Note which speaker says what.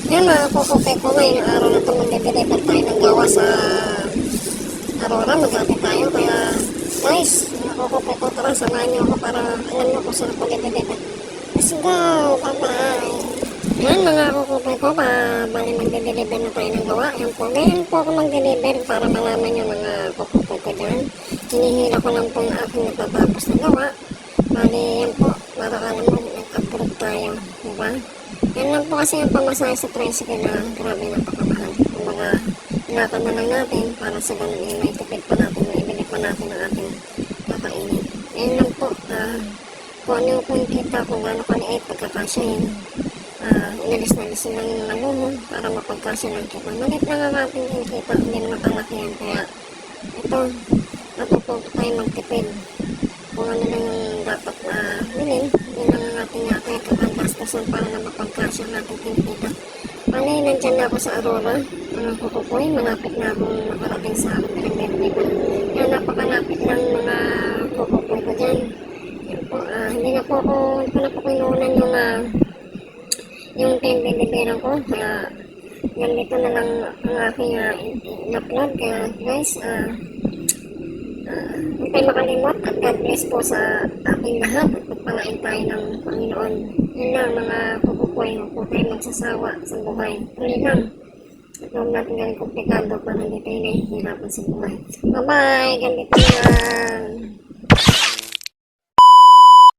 Speaker 1: Yan mga kukupi ko ngayong araw na ito magdideliver tayo ng gawa sa Aurora. Magkapit tayo kaya guys, mga kukupi ko, tara samahan niyo ako para alam niyo kung saan ako dideliver. Let's go! Bye-bye! Yan mga kukupi ko, bali magdideliver na tayo ng gawa. Yan po, ngayon po ako magdeliver para malaman niyo mga kukupi ko dyan. Hinihila ko lang po ang aking natatapos na gawa. Bali yan po, para alam mo, nag-upload tayo, diba? Yan lang po kasi yung pamasahe sa tricycle na grabe napakamahal. Kumbaga, inakad na lang natin para sa ganun yung may tipid pa natin, may ibili pa natin ang ating kakainin. Yan lang po, kung ano yung kita, kung ano kaliit, pagkakasya yun. Inalis-nalis lang yung maluho para mapagkasya ng kita. Malit lang ang ating kita, hindi naman kalaki yan. Kaya, ito, natututo tayo magtipid. Kung ano lang yung dapat na bilhin, yun ang ating kakagastasan para na mapagkasya ng ating kinikita. Bale, nandyan na ako sa Aurora. Mga kukupoy, malapit na akong makarating sa aking pinag-deliver. Kaya napakalapit lang mga kukupoy ko dyan. Yan po, hindi na po kinuunan yung pinag-deliveran ko. Kaya, ganito na lang ang aking in-upload. Kaya guys, huwag tayo makalimot at God bless po sa ating lahat at pagpalain tayo ng Panginoon. Yun lang mga kukupoy, huwag po tayo magsasawa sa buhay. Tuloy lang. At huwag natin galing komplikado para hindi tayo nahihirapan sa buhay. Bye-bye! Ganito lang!